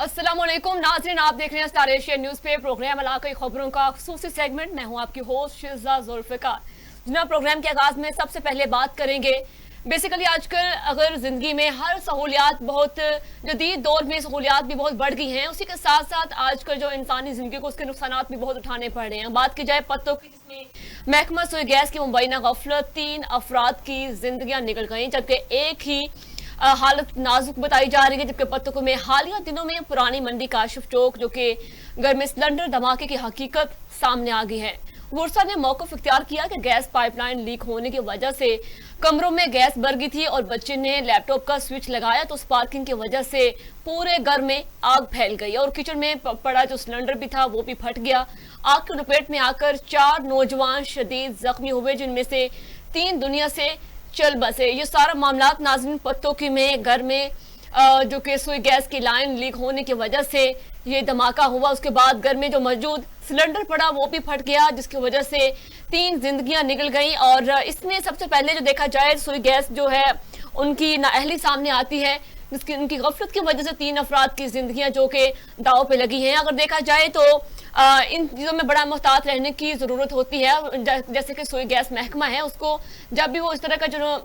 अस्सलामुअलैकुम नाज़रीन, आप देख रहे हैं स्टार एशिया न्यूज़ पे प्रोग्राम इलाकाई खबरों का खुसूसी सेगमेंट। मैं हूं आपकी होस्ट शिज़ा जुल्फ़िकार। जनाब, प्रोग्राम के आगाज़ में सबसे पहले बात करेंगे बेसिकली आजकल अगर ज़िंदगी में हर सहूलियात बहुत जदीद दौर में सहूलियात भी बहुत बढ़ गई हैं, उसी के साथ साथ आजकल जो इंसानी ज़िंदगी को उसके नुकसानात भी बहुत उठाने पड़ रहे हैं। बात की जाए पत्तों की, जिसमें महकमा सुई गैस की मुबैना गफलत 3 अफराद की जिंदगियां निकल गई, जबकि एक ही हालत नाजुक बताई जा रही है। जबकि पत्तों में हालिया दिनों में पुरानी मंडी काशिफ चौक जो कि घर में सिलेंडर धमाके की हकीकत सामने आ गई है। गुरसा ने मौक़िफ़ इख्तियार किया कि गैस पाइपलाइन लीक होने की वजह से कमरों में गैस भर गई थी और बच्चे ने लैपटॉप का स्विच लगाया तो स्पार्किंग की वजह से पूरे घर में आग फैल गई और किचन में पड़ा जो सिलेंडर भी था वो भी फट गया। आग की लपेट में आकर 4 नौजवान शदीद जख्मी हुए, जिनमें से 3 दुनिया से चल बसे। ये सारा मामला नाज़रीन पत्तों की में घर में जो कि सुई गैस की लाइन लीक होने की वजह से ये धमाका हुआ। उसके बाद घर में जो मौजूद सिलेंडर पड़ा वो भी फट गया, जिसकी वजह से 3 जिंदगियां निकल गई। और इसमें सबसे पहले जो देखा जाए सुई गैस जो है उनकी नाअहली सामने आती है, जिसकी उनकी गफलत की वजह से 3 अफराद की जिंदगियां जो कि दाव पे लगी हैं। अगर देखा जाए तो इन चीज़ों में बड़ा मुहतात रहने की ज़रूरत होती है। जैसे कि सुई गैस महकमा है, उसको जब भी वो इस तरह का जो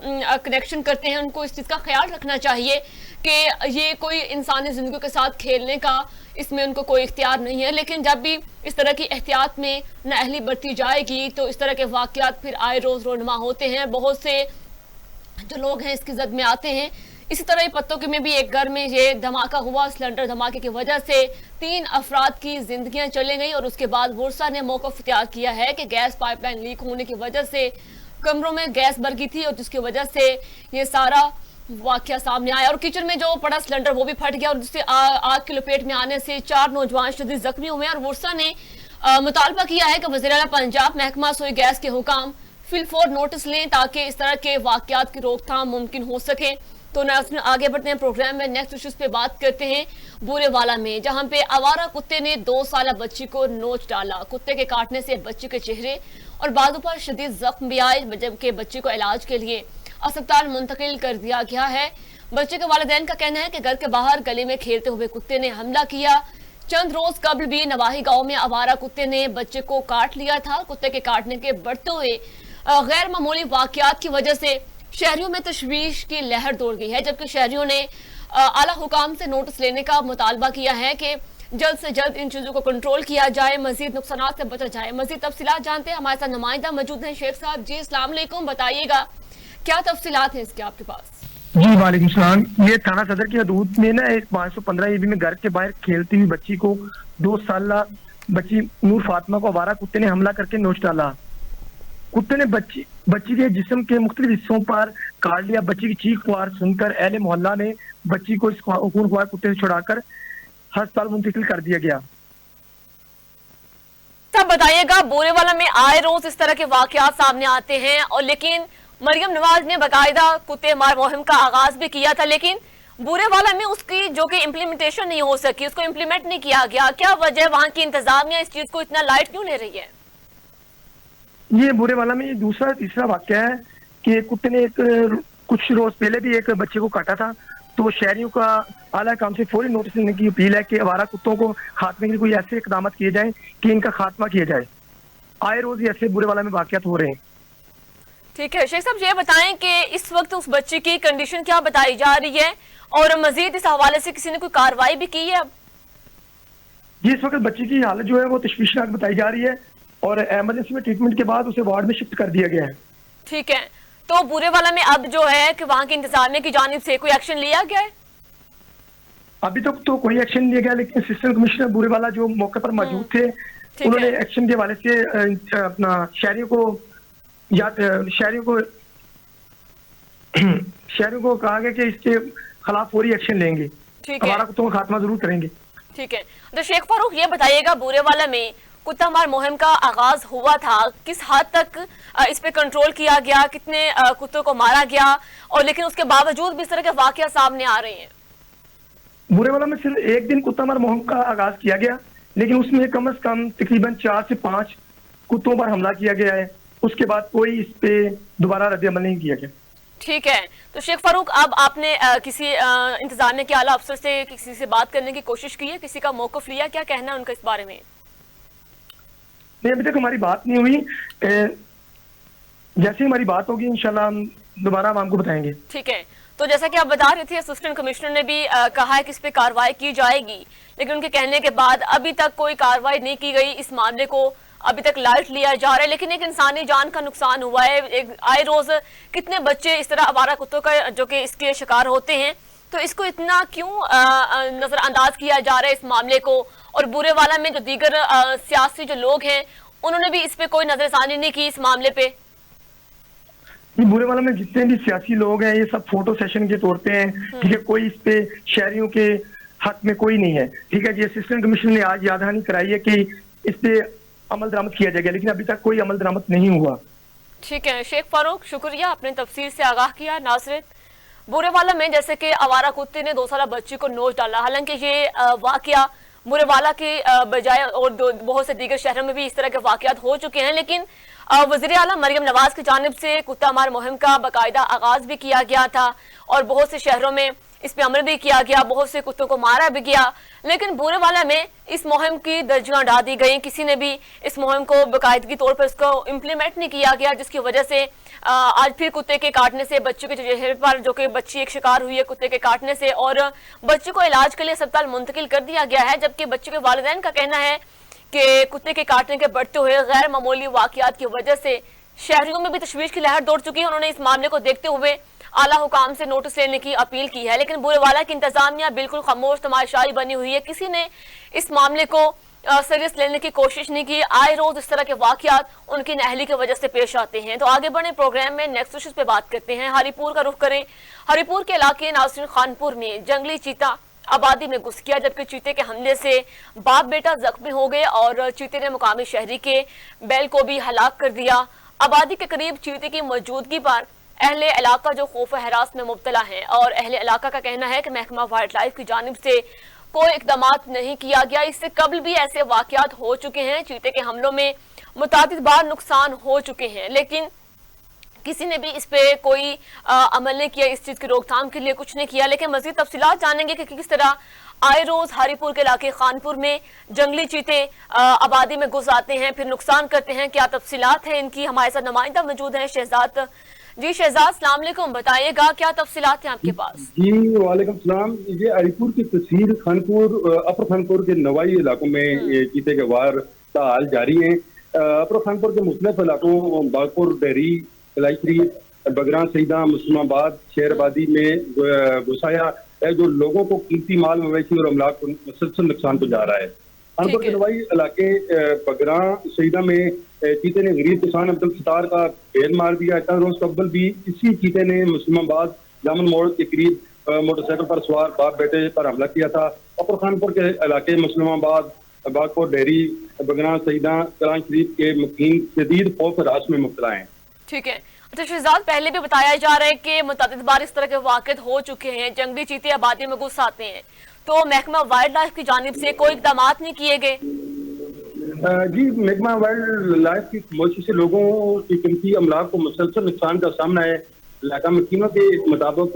कनेक्शन करते हैं उनको इस चीज़ का ख्याल रखना चाहिए कि ये कोई इंसानी ज़िंदगी के साथ खेलने का इसमें उनको कोई इख्तियार नहीं है। लेकिन जब भी इस तरह की एहतियात में नाअहली बरती जाएगी तो इस तरह के वाक़यात फिर आए रोज़ रोनमा होते हैं। बहुत से जो लोग हैं इसकी जद में आते हैं। इसी तरह ही पत्तों के में भी एक घर में ये धमाका हुआ। सिलेंडर धमाके की वजह से 3 अफराद की जिंदगियां चली गई और उसके बाद गुरसा ने मौक़िफ़ इख्तियार किया है कि गैस पाइपलाइन लीक होने की वजह से कमरों में गैस भर गई थी और जिसकी वजह से ये सारा वाकया सामने आया और किचन में जो पड़ा सिलेंडर वो भी फट गया और जिससे आग की लपेट में आने से 4 नौजवान शदीद जख्मी हुए। और गुरसा ने मुतालबा किया है कि वज़ीर आला पंजाब महकमा सुई गैस के हुकाम फिलफौर नोटिस लें ताकि इस तरह के वाकयात की रोकथाम मुमकिन हो सके। तो आगे बढ़ते हैं प्रोग्राम में। नेक्स्ट इश्यूज पे बात करते हैं बूरेवाला में, जहां पे आवारा कुत्ते ने 2 साल बच्ची को नोच डाला। कुत्ते के काटने से बच्ची के चेहरे और बाजू पर शदीद जख्म भी आए, जबकि बच्ची को इलाज के लिए अस्पताल मुंतकिल कर दिया गया है। बच्चे के वालिदैन का कहना है कि घर के बाहर गली में खेलते हुए कुत्ते ने हमला किया। चंद रोज कबल भी नवाही गांव में आवारा कुत्ते ने बच्चे को काट लिया था। कुत्ते के काटने के बढ़ते हुए गैर मामूली वाकयात की वजह से शहरियों में तशवीश की लहर दौड़ गई है, जबकि शहरियों ने आला हुकाम से नोटिस लेने का मुतालबा किया है कि जल्द से जल्द इन चीजों को कंट्रोल किया जाए, मजीद नुकसान से बचा जाए। मजीद तफसीलात जानते हैं, हमारे साथ नुमाइंदा मौजूद हैं। शेख साहब जी अस्सलाम वालेकुम, बताइएगा क्या तफसीलात हैं इसके आपके पास? जी वालेकुम सलाम। ये थाना सदर की हदूद में ना एक 515 ईबी में घर के बाहर खेलती हुई बच्ची को 2 साल बच्ची नूर फातिमा को आवारा कुत्ते ने हमला करके नोच डाला। कुत्ते ने बच्ची के जिस्म के मुख्तलिफ हिस्सों पर काट लिया। बच्ची की चीख पुकार सुनकर अहले मोहल्ला ने बच्ची को इस खूनख्वार कुत्ते से छुड़ाकर अस्पताल मुंतकिल कर दिया गया। सब बताइएगा, बूरेवाला में आए रोज इस तरह के वाकयात सामने आते हैं और लेकिन मरियम नवाज ने बाकायदा कुत्ते मार मुहिम का आगाज भी किया था, लेकिन बूरेवाला में उसकी जो कि इम्प्लीमेंटेशन नहीं हो सकी, उसको इम्प्लीमेंट नहीं किया गया। क्या वजह, वहां की इंतजामिया इस चीज को इतना लाइट क्यों ले रही है? ये बूरेवाला में दूसरा तीसरा वाकया है कि कुत्ते ने कुछ रोज पहले भी एक बच्चे को काटा था। तो शहरियों का आला काम से फौरी नोटिस लेने की अपील है कि आवारा कुत्तों को खात्मे के लिए कोई ऐसे इकदाम किए जाए कि इनका खात्मा किया जाए। आए रोज ऐसे बूरेवाला में वाकयात हो रहे हैं। ठीक है शेख साहब, ये बताएं कि इस वक्त उस बच्चे की कंडीशन क्या बताई जा रही है और मजीद इस हवाले से किसी ने कोई कार्रवाई भी की है? अब जी इस वक्त बच्ची की हालत जो है वो तशवीशनाक बताई जा रही है और एमरजेंसी में ट्रीटमेंट के बाद उसे वार्ड में शिफ्ट कर दिया गया है। ठीक है, तो बूरेवाला में अब जो है कि वहां के इंतजामिया की जानिब से कोई एक्शन लिया गया है? अभी तक तो कोई एक्शन नहीं लिया गया, लेकिन असिस्टेंट कमिश्नर बूरेवाला जो मौके पर मौजूद थे उन्होंने एक्शन के हवाले से अपना शहरियों को कहा गया कि इसके खिलाफ फौरी एक्शन लेंगे, आवारा कुत्तों का खात्मा जरूर करेंगे। ठीक है, तो शेख फारूक ये बताइएगा, बूरेवाला में कुत्ता मार मुहिम का आगाज हुआ था, किस हद तक इस पे कंट्रोल किया गया, कितने कुत्तों को मारा गया और लेकिन उसके बावजूद भी इस तरह के वाकया सामने आ रहे हैं? बूरेवाला में सिर्फ एक दिन कुत्ता मार मुहिम का आगाज किया गया, लेकिन उसमें कम से कम तकरीबन 4 से 5 कुत्तों पर हमला किया गया है। उसके बाद कोई इस पे दोबारा रद्द अमल नहीं किया गया। ठीक है, तो शेख फारूक, अब आपने किसी इंतजामिया के आला अफसर से किसी से बात करने की कोशिश की है, किसी का मौक़िफ़ लिया, क्या कहना है उनका इस बारे में? नहीं, अभी तक हमारी बात नहीं हुई। जैसे हमारी बात होगी इंशाल्लाह हम दोबारा आपको बताएंगे। ठीक है, तो जैसा कि आप बता रहे थे, असिस्टेंट कमिश्नर ने भी कहा है कि इस पे कार्रवाई की जाएगी, लेकिन उनके कहने के बाद अभी तक कोई कार्रवाई नहीं की गई। इस मामले को अभी तक लाइट लिया जा रहा है, लेकिन एक इंसानी जान का नुकसान हुआ है। आए रोज कितने बच्चे इस तरह आवारा कुत्तों का जो कि इसके शिकार होते हैं, तो इसको इतना क्यों नजरअंदाज किया जा रहा है इस मामले को? और बुरेवाला में जो दीगर सियासी जो लोग हैं, उन्होंने भी इस पे कोई नजरसानी नहीं की इस मामले पे। ये बुरेवाला में जितने भी सियासी लोग हैं ये सब फोटो सेशन के तौर पे हैं, ठीक है। कोई इस पे शहरियों के हक में कोई नहीं है, ठीक है जी। असिस्टेंट कमिश्नर ने आज याद दहानी कराई है कि इस पे अमल दरामद किया जाएगा, लेकिन अभी तक कोई अमल दरामद नहीं हुआ। ठीक है शेख फारूक, शुक्रिया, आपने तफसील से आगाह किया। नाज़रीन, बुरेवाला में जैसे कि आवारा कुत्ते ने 2 साल बच्ची को नोच डाला, हालांकि ये वाकया बुरेवाला के बजाय और बहुत से दीगर शहरों में भी इस तरह के वाकयात हो चुके हैं, लेकिन वज़ीर आला मरियम नवाज की जानिब से कुत्ता मार मुहिम का बाकायदा आगाज भी किया गया था और बहुत से शहरों में इस पे अमल भी किया गया, बहुत से कुत्तों को मारा भी गया। लेकिन बुरेवाला में इस मुहिम की दर्जियां डाल दी गई, किसी ने भी इस मुहिम को बाकायदगी तौर पर इसको इम्प्लीमेंट नहीं किया गया, जिसकी वजह से आज फिर कुत्ते के काटने से बच्चे के चेहरे पर, जो कि बच्ची एक शिकार हुई है कुत्ते के काटने से, और बच्चे को इलाज के लिए अस्पताल मुंतकिल कर दिया गया है। जबकि बच्चे के वालिदैन का कहना है कि कुत्ते के काटने के बढ़ते हुए गैर मामूली वाकयात की वजह से शहरियों में भी तशवीश की लहर दौड़ चुकी है। उन्होंने इस मामले को देखते हुए आला हुकाम से नोटिस लेने की अपील की है, लेकिन बुरेवाला की इंतजामिया बिल्कुल खामोश तमाशाई बनी हुई है। किसी ने इस मामले को सीरियस लेने की कोशिश नहीं की। आए रोज इस तरह के वाकयात उनकी नाअहली की वजह से पेश आते हैं। तो आगे बढ़े प्रोग्राम में नेक्स्ट इश्यूज पे बात करते हैं। हरिपुर का रुख करें। हरिपुर के इलाके नासिर खानपुर में जंगली चीता आबादी में घुस गया, जबकि चीते के हमले से बाप बेटा जख्मी हो गए और चीते ने मुकामी शहरी के बैल को भी हलाक कर दिया। आबादी के करीब चीते की मौजूदगी पर अहले इलाका जो खौफ हरास में मुब्तला हैं, और अहले इलाका का कहना है कि महकमा वाइल्ड लाइफ की जानिब से कोई इकदाम नहीं किया गया। इससे कबल भी ऐसे वाकयात हो चुके हैं, चीते के हमलों में मुतादिद बार नुकसान हो चुके हैं, लेकिन किसी ने भी इस पे कोई अमल नहीं किया, इस चीज की रोकथाम के लिए कुछ नहीं किया। लेकिन मजीद तफसीलात जानेंगे कि किस तरह आए रोज हरिपुर के इलाके खानपुर में जंगली चीते आबादी में घुस आते हैं, फिर नुकसान करते हैं। क्या तफसीलात है इनकी? हमारे साथ नुमाइंदा मौजूद है शहजाद। जी शहजाद, अस्सलाम वालेकुम, बताइएगा क्या तफसीलात हैं आपके पास? जी वालेकुम सलाम। ये हरिपुर की तहसील खानपुर अपर खानपुर के नवाई इलाकों में ये चीते के वार का हाल जारी है। अपर खानपुर के मुख्तलिफ इलाकों बागपुर, डेहरी, कलाई शरीफ, बगरा, सईदा, मुस्लिमाबाद, शेरबादी में घुसाया है, जो लोगों को कीमती माल, मवेशी और अमलाक को मुसलसल नुकसान पहुंचा रहा है। खानपुर के नवाई इलाके बगरा सईदा में चीते ने गरीब किसान अब्दुल सत्तार का ढेर मार दिया। चंद रोज कबल भी इसी चीते ने मुस्लिमाबाद जामन मोड़ के करीब मोटरसाइकिल पर सवार बाप बेटे पर हमला किया था। अपर खानपुर के इलाके मुस्लिमाबाद, बागपुर, डेहरी, बगरा, सईदा, कलां शरीफ के मुकीम शदीद खौफ हरास में मुब्तला हैं। ठीक है। अच्छा शहजाद, पहले भी बताया जा रहा है कि मुतअद्दिद बार इस तरह के वाक़ियात हो चुके हैं, जंगली चीते आबादी में घुस आते हैं, तो महकमा वाइल्ड लाइफ की जानिब से कोई इक़दाम नहीं किए गए? जी, महकमा वाइल्ड लाइफ की खामोशी से लोगों की कीमती अमलाक को मुसलसल नुकसान का सामना है। इलाका मकीनों के मुताबिक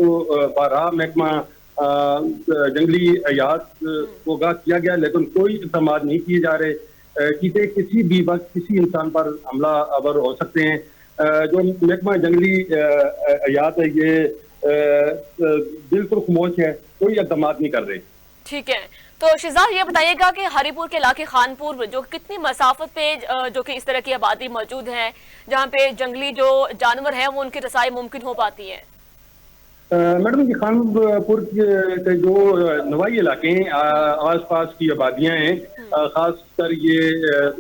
बारहा महकमा जंगली हयात को आगाह किया गया, लेकिन कोई इक़दाम नहीं किए जा रहे। चीते किसी भी वक्त किसी इंसान पर हमला आवर हो सकते हैं। जो महकमा जंगली हयात है ये बिल्कुल खामोश है, कोई इक़दाम नहीं कर रहे। ठीक है, तो शहजाद ये बताइएगा कि हरिपुर के इलाके खानपुर में जो कितनी मसाफत पे जो कि इस तरह की आबादी मौजूद है, जहाँ पे जंगली जो जानवर है वो उनकी रसाई मुमकिन हो पाती है? मैडम जी, खानपुर के जो नवाई इलाके हैं, आस पास की आबादियां हैं, खासकर ये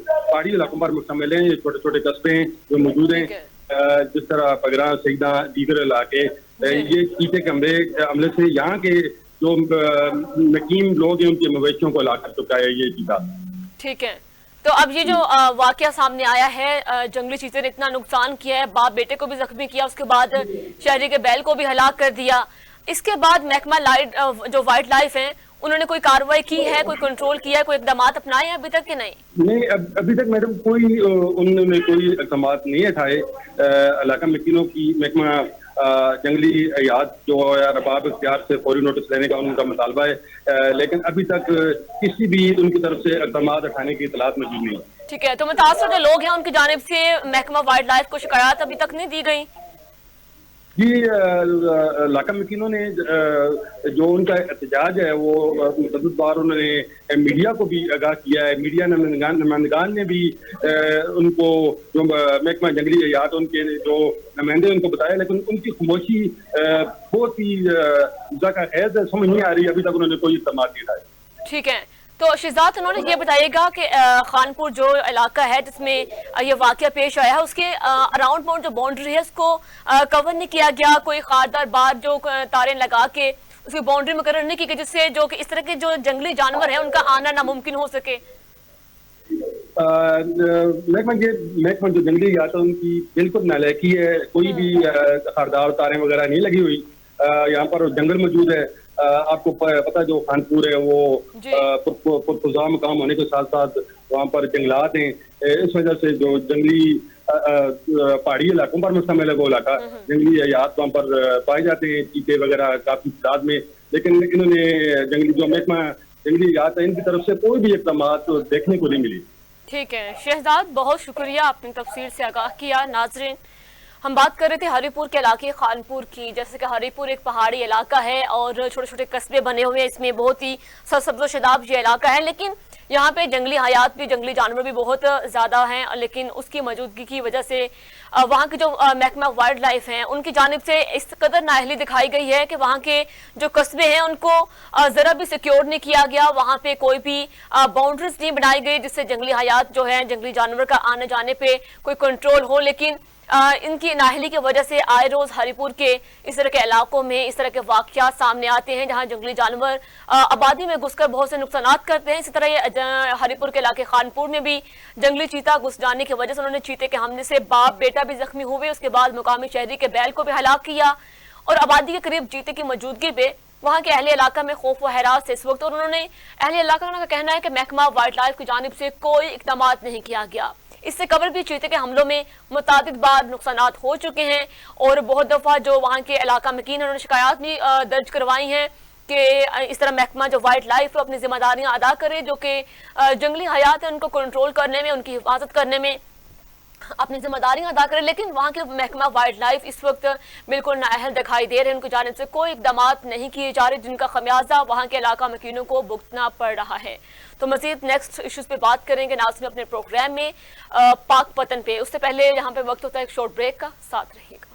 पहाड़ी इलाकों पर मुश्तमिल हैं। ये छोटे छोटे कस्बे हैं जो मौजूद हैं, जिस तरह बगरा, सईदा, दीगर इलाके। ये चीते के हमले से यहाँ के जो नकीम लोग हैं उनके मवेशियों को ला कर चुका है ये चीता। ठीक है, तो अब ये जो वाकया सामने आया है, जंगली चीते ने इतना नुकसान किया है, बाप बेटे को भी जख्मी किया, उसके बाद शहरी के बैल को भी हलाक कर दिया, इसके बाद महकमा जो वाइल्ड लाइफ है उन्होंने कोई कार्रवाई की है, कोई कंट्रोल किया है, कोई इक़दाम अपनाए हैं अभी तक कि नहीं? नहीं, अभी तक मैडम उन्होंने कोई इक़दाम नहीं उठाए। इलाका मकीनों की महकमा जंगली हयात जो है अरबाब इख्तियार से फौरी नोटिस लेने का उनका मुतालबा है, लेकिन अभी तक किसी भी उनकी तरफ से इक़दाम उठाने की इतलात मौजूद नहीं। ठीक है, तो मुतासर जो लोग हैं उनकी जानिब से महकमा वाइल्ड लाइफ को शिकायत अभी तक नहीं दी गई? जी, इलाका मकीनों ने जो उनका एहतजाज है वो मुतअद्दिद बार उन्होंने मीडिया को भी आगाह किया है। मीडिया नुमाइंदगान ने भी उनको जो महकमा जंगली हयात उनके जो नुमाइंदे उनको बताया, लेकिन उनकी खामोशी बहुत ही ज़ाक़-ए-ख़ैज़ है, समझ नहीं आ रही अभी तक उन्होंने कोई इक़दाम नहीं उठाए। ठीक है, तो शहजाद उन्होंने ये बताइएगा कि खानपुर जो इलाका है जिसमें ये वाकया पेश आया है उसके अराउंड बाउंड जो बाउंड्री है उसको कवर नहीं किया गया, कोई खारदार बार जो तारें लगा के उसकी बाउंड्री मुकर्रर नहीं की गई, जिससे जो कि इस तरह के जो जंगली जानवर है उनका आना नामुमकिन हो सके। महकमा जो जंगली हयात है उनकी बिल्कुल नालायकी है, कोई भी खारदार तारें वगैरह नहीं लगी हुई। यहाँ पर जंगल मौजूद है, आपको पता जो खानपुर है वो पुरफुज़ा मकाम होने के साथ साथ वहाँ पर जंगलात हैं, इस वजह से जो जंगली पहाड़ी इलाकों पर मुश्तमिल है वो इलाका, जंगली हयात वहाँ पर पाए जाते हैं, चीते वगैरह काफी तादाद में। लेकिन इन्होंने जंगली जो महकमा जंगली हयात है इनकी तरफ से कोई भी इक़दाम देखने को नहीं मिली। ठीक है शहजाद, बहुत शुक्रिया, आपने तफसील से आगाह किया। नाज़रीन, हम बात कर रहे थे हरीपुर के इलाके खानपुर की। जैसे कि हरीपुर एक पहाड़ी इलाका है और छोटे छोटे कस्बे बने हुए हैं, इसमें बहुत ही सरसब्ज़ व शदाब ये इलाका है, लेकिन यहाँ पे जंगली हयात भी, जंगली जानवर भी बहुत ज़्यादा हैं। लेकिन उसकी मौजूदगी की वजह से वहाँ की जो महकमा वाइल्ड लाइफ हैं उनकी जानिब से इस कदर नाअहली दिखाई गई है कि वहाँ के जो कस्बे हैं उनको ज़रा भी सिक्योर नहीं किया गया, वहाँ पे कोई भी बाउंड्रीज नहीं बनाई गई जिससे जंगली हयात जो है, जंगली जानवर का आने जाने पे कोई कंट्रोल हो। लेकिन इनकी नाअहली की वजह से आए रोज हरीपुर के इस तरह के इलाकों में इस तरह के वाक़यात सामने आते हैं जहां जंगली जानवर आबादी में घुसकर बहुत से नुकसानात करते हैं। इसी तरह ये हरीपुर के इलाके खानपुर में भी जंगली चीता घुस जाने की वजह से उन्होंने चीते के हमले से बाप बेटा भी जख्मी हुए, उसके बाद मुकामी शहरी के बैल को भी हलाक किया और आबादी के करीब चीते की मौजूदगी पे वहाँ के अहले इलाका में खौफ व हैरास थे इस वक्त। और उन्होंने अहले इलाका का कहना है कि महकमा वाइल्ड लाइफ की जानिब से कोई इक़दाम नहीं किया गया। इससे कबल भी चीते के हमलों में मुतादिद बार नुकसानात हो चुके हैं और बहुत दफ़ा जो वहाँ के इलाका मकीन उन्होंने शिकायत भी दर्ज करवाई हैं कि इस तरह महकमा जो वाइल्ड लाइफ अपनी जिम्मेदारियाँ अदा करे, जो कि जंगली हयात है उनको कंट्रोल करने में, उनकी हिफाजत करने में अपनी जिम्मेदारियां अदा करें। लेकिन वहाँ के महकमा वाइल्ड लाइफ इस वक्त बिल्कुल नाअहल दिखाई दे रहे हैं, उनकी जानिब से कोई इक़दाम नहीं किए जा रहे जिनका खमियाजा वहाँ के इलाका मकीनों को भुगतना पड़ रहा है। तो मजीद नेक्स्ट इश्यूज पे बात करेंगे नाज़रीन अपने प्रोग्राम में पाक पतन पे। उससे पहले यहाँ पे वक्त होता है एक शॉर्ट ब्रेक का, साथ रहिएगा।